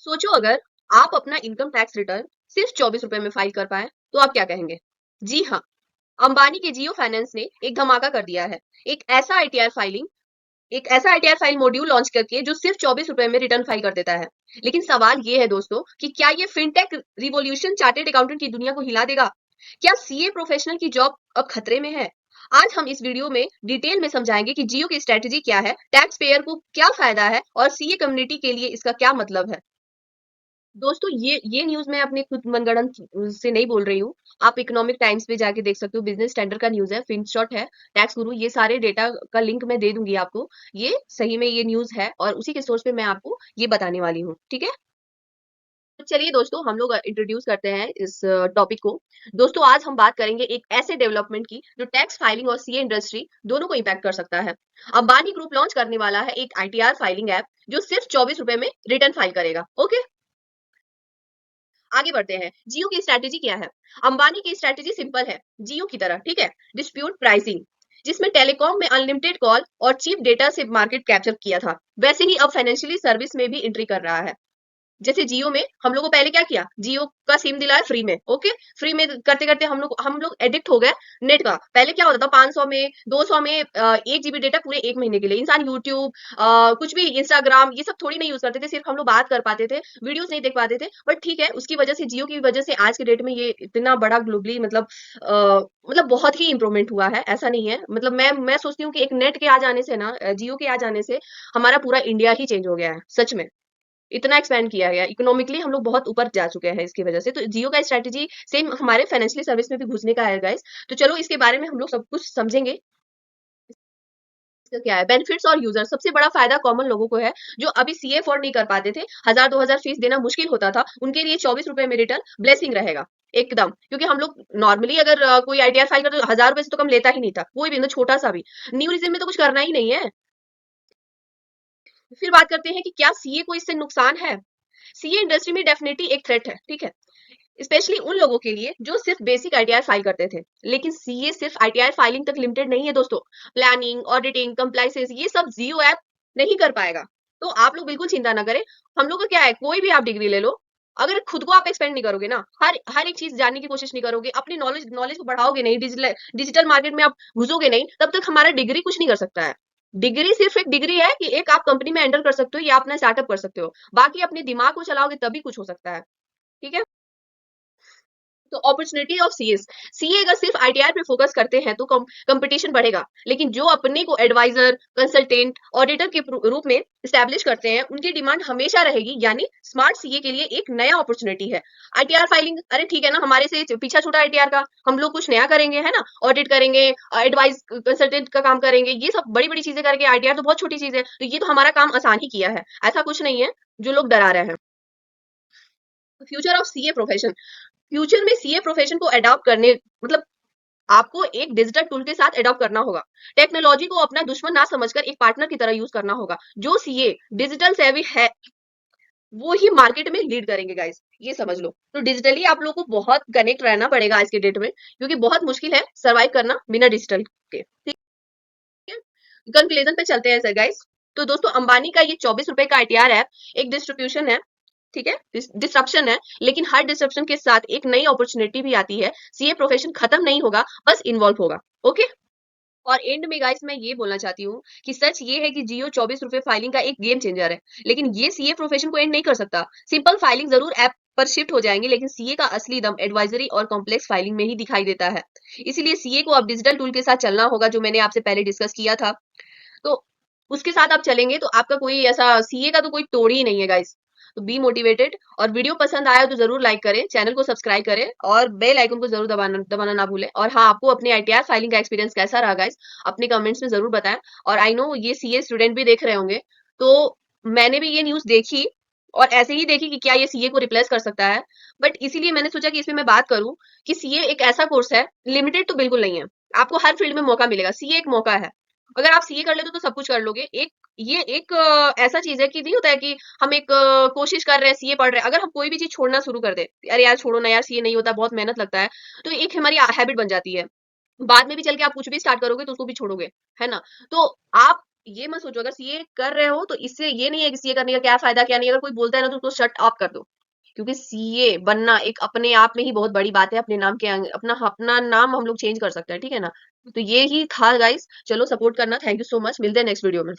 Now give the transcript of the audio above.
सोचो अगर आप अपना इनकम टैक्स रिटर्न सिर्फ 24 रुपए में फाइल कर पाए तो आप क्या कहेंगे। जी हाँ, अंबानी के जियो फाइनेंस ने एक धमाका कर दिया है। एक ऐसा आईटीआर फाइलिंग एक ऐसा आईटीआर फाइल मॉड्यूल लॉन्च करके जो सिर्फ 24 रुपए में रिटर्न फाइल कर देता है। लेकिन सवाल ये है दोस्तों कि क्या ये फिनटेक रिवॉल्यूशन चार्टेड अकाउंटेंट की दुनिया को हिला देगा? क्या सीए प्रोफेशनल की जॉब अब खतरे में है? आज हम इस वीडियो में डिटेल में समझाएंगे कि जियो की स्ट्रेटेजी क्या है, टैक्स पेयर को क्या फायदा है और सीए कम्युनिटी के लिए इसका क्या मतलब है। दोस्तों ये न्यूज मैं अपने खुद मनगढ़ंत से नहीं बोल रही हूँ। आप इकोनॉमिक टाइम्स पे जाके देख सकते हो, बिजनेस स्टैंडर्ड का न्यूज है, फिनशॉट है, टैक्स गुरु, ये सारे डेटा का लिंक मैं दे दूंगी आपको। ये सही में ये न्यूज है और उसी के सोर्स पे मैं आपको ये बताने वाली हूँ, ठीक है। तो चलिए दोस्तों, हम लोग इंट्रोड्यूस करते हैं इस टॉपिक को। दोस्तों, आज हम बात करेंगे एक ऐसे डेवलपमेंट की जो टैक्स फाइलिंग और सीए इंडस्ट्री दोनों को इम्पैक्ट कर सकता है। अंबानी ग्रुप लॉन्च करने वाला है एक आईटीआर फाइलिंग ऐप जो सिर्फ 24 रुपए में रिटर्न फाइल करेगा। ओके, आगे बढ़ते हैं। जियो की स्ट्रैटेजी क्या है? अंबानी की स्ट्रैटेजी सिंपल है, जियो की तरह, ठीक है। डिस्प्यूट प्राइसिंग, जिसमें टेलीकॉम में अनलिमिटेड कॉल और चीप डेटा से मार्केट कैप्चर किया था, वैसे ही अब फाइनेंशियली सर्विस में भी एंट्री कर रहा है। जैसे जियो में हम लोगों को पहले क्या किया, जियो का सिम दिलाया फ्री में। ओके, फ्री में करते करते हम लोग एडिक्ट हो गए नेट का। पहले क्या होता था, 500 में 200 में 1 जीबी डेटा पूरे 1 महीने के लिए। इंसान यूट्यूब कुछ भी, इंस्टाग्राम, ये सब थोड़ी नहीं यूज करते थे, सिर्फ हम लोग बात कर पाते थे, वीडियोस नहीं देख पाते थे। बट ठीक है, उसकी वजह से, जियो की वजह से आज के डेट में ये इतना बड़ा ग्लोबली मतलब बहुत ही इंप्रूवमेंट हुआ है, ऐसा नहीं है। मतलब मैं सोचती हूँ कि एक नेट के आ जाने से ना, जियो के आ जाने से हमारा पूरा इंडिया ही चेंज हो गया है, सच में। इतना एक्सपेंड किया गया इकोनॉमिकली, हम लोग बहुत ऊपर जा चुके हैं इसकी वजह से। तो जियो का स्ट्रेटेजी सेम हमारे फाइनेंशियल सर्विस में भी घुसने का है गाइस। तो चलो इसके बारे में हम लोग सब कुछ समझेंगे। इसका क्या है बेनिफिट्स और यूजर। सबसे बड़ा फायदा कॉमन लोगों को है, जो अभी सीए अफोर्ड नहीं कर पाते थे, 1000-2000 फीस देना मुश्किल होता था, उनके लिए 24 रुपए में रिटर्न ब्लेसिंग रहेगा एकदम। क्योंकि हम लोग नॉर्मली अगर कोई आईटीआर फाइल करते तो 1000 रुपए से तो कम लेता ही नहीं था कोई भी, ना छोटा सा भी। न्यू रीजन में तो कुछ करना ही नहीं है। फिर बात करते हैं कि क्या सीए को इससे नुकसान है। सीए इंडस्ट्री में डेफिनेटली एक थ्रेट है, ठीक है, स्पेशली उन लोगों के लिए जो सिर्फ बेसिक आईटीआर फाइल करते थे। लेकिन सीए सिर्फ आईटीआर फाइलिंग तक लिमिटेड नहीं है दोस्तों। प्लानिंग, ऑडिटिंग, कंप्लाइंसेस, ये सब जियो ऐप नहीं कर पाएगा। तो आप लोग बिल्कुल चिंता ना करें। हम लोग का क्या है, कोई भी आप डिग्री ले लो, अगर खुद को आप एक्सपेंड नहीं करोगे ना, हर हर एक चीज जानने की कोशिश नहीं करोगे, अपनी नॉलेज नॉलेज को बढ़ाओगे नहीं, डिजिटल डिजिटल मार्केट में आप घुसोगे नहीं, तब तक हमारा डिग्री कुछ नहीं कर सकता है। डिग्री सिर्फ एक डिग्री है कि एक आप कंपनी में एंटर कर सकते हो या अपना स्टार्टअप कर सकते हो। बाकी अपने दिमाग को चलाओगे तभी कुछ हो सकता है, ठीक है। तो अपॉर्चुनिटी ऑफ सीएस, सीए अगर सिर्फ आईटीआर पे फोकस करते हैं तो कंपटीशन बढ़ेगा। लेकिन जो अपने को एडवाइजर, कंसल्टेंट, ऑडिटर के रूप में स्टैब्लिश करते हैं, उनकी डिमांड हमेशा रहेगी। यानी स्मार्ट सीए के लिए एक नया अपॉर्चुनिटी है। आईटीआर फाइलिंग, अरे ठीक है ना, हमारे से पीछा छूटा आईटीआर का, हम लोग कुछ नया करेंगे, है ना, ऑडिट करेंगे, एडवाइस कंसल्टेंट का काम करेंगे, ये सब बड़ी बड़ी चीजें करके। आईटीआर तो बहुत छोटी चीज है, तो ये तो हमारा काम आसान ही किया है, ऐसा कुछ नहीं है जो लोग डरा रहे हैं। Future of CA profession, future में सीए प्रोफेशन को अडॉप्ट करने, मतलब आपको एक डिजिटल टूल के साथ अडॉप्ट करना होगा। टेक्नोलॉजी को अपना दुश्मन ना समझकर एक पार्टनर की तरह यूज करना होगा। जो सीए डिजिटल सेवी है, वो ही मार्केट में लीड करेंगे गाइस, ये समझ लो। तो डिजिटली आप लोगों को बहुत कनेक्ट रहना पड़ेगा आज के डेट में, क्योंकि बहुत मुश्किल है सर्वाइव करना बिना डिजिटल के, ठीक है। कंक्लूजन पे चलते हैं सर गाइस। तो दोस्तों, अंबानी का ये 24 रुपए का आईटीआर है, एक डिस्ट्रीब्यूशन है, ठीक है, डिसरप्शन है। लेकिन हर डिसरप्शन के साथ एक नई अपॉर्चुनिटी भी आती है। सीए प्रोफेशन खत्म नहीं होगा, बस इन्वॉल्व होगा। ओके। और एंड में गाइस मैं ये बोलना चाहती हूँ कि सच ये है कि जियो 24 रुपए फाइलिंग का एक गेम चेंजर है। लेकिन ये सीए प्रोफेशन को एंड नहीं कर सकता। सिंपल फाइलिंग जरूर ऐप पर शिफ्ट हो जाएंगे, लेकिन सीए का असली दम एडवाइजरी और कॉम्प्लेक्स फाइलिंग में ही दिखाई देता है। इसीलिए सीए को अब डिजिटल टूल के साथ चलना होगा, जो मैंने आपसे पहले डिस्कस किया था। तो उसके साथ आप चलेंगे तो आपका कोई ऐसा सीए का तो कोई तोड़ ही नहीं है गाइस। तो बी मोटिवेटेड। और वीडियो पसंद आया तो जरूर लाइक करें, चैनल को सब्सक्राइब करें और बेल आइकन को जरूर दबाना दबाना ना भूलें। और हाँ, आपको अपने आईटीआर फाइलिंग का एक्सपीरियंस कैसा रहा गाइस, अपने कमेंट्स में जरूर बताएं। और आई नो ये सीए स्टूडेंट भी देख रहे होंगे, तो मैंने भी ये न्यूज देखी और ऐसे ही देखी कि क्या ये सीए को रिप्लेस कर सकता है। बट इसीलिए मैंने सोचा कि इसमें मैं बात करूं कि सीए एक ऐसा कोर्स है, लिमिटेड तो बिल्कुल नहीं है। आपको हर फील्ड में मौका मिलेगा, सीए एक मौका है। अगर आप सीए कर लेते हो तो सब कुछ कर लोगे। एक ये एक ऐसा चीज है कि नहीं होता है कि हम एक कोशिश कर रहे हैं, सीए पढ़ रहे हैं, अगर हम कोई भी चीज छोड़ना शुरू कर दे, अरे यार छोड़ो ना यार, सीए नहीं होता, बहुत मेहनत लगता है, तो एक हमारी हैबिट बन जाती है। बाद में भी चल के आप कुछ भी स्टार्ट करोगे तो उसको भी छोड़ोगे, है ना। तो आप ये मत सोचो, अगर सीए कर रहे हो तो इससे ये नहीं है कि सीए करने का क्या फायदा क्या नहीं, अगर कोई बोलता है ना तो उसको शट अप कर दो। क्योंकि सीए बनना एक अपने आप में ही बहुत बड़ी बात है, अपने नाम के अपना अपना नाम हम लोग चेंज कर सकते हैं, ठीक है ना। तो ये ही था गाइस, चलो सपोर्ट करना, थैंक यू सो मच, मिलते हैं नेक्स्ट वीडियो में।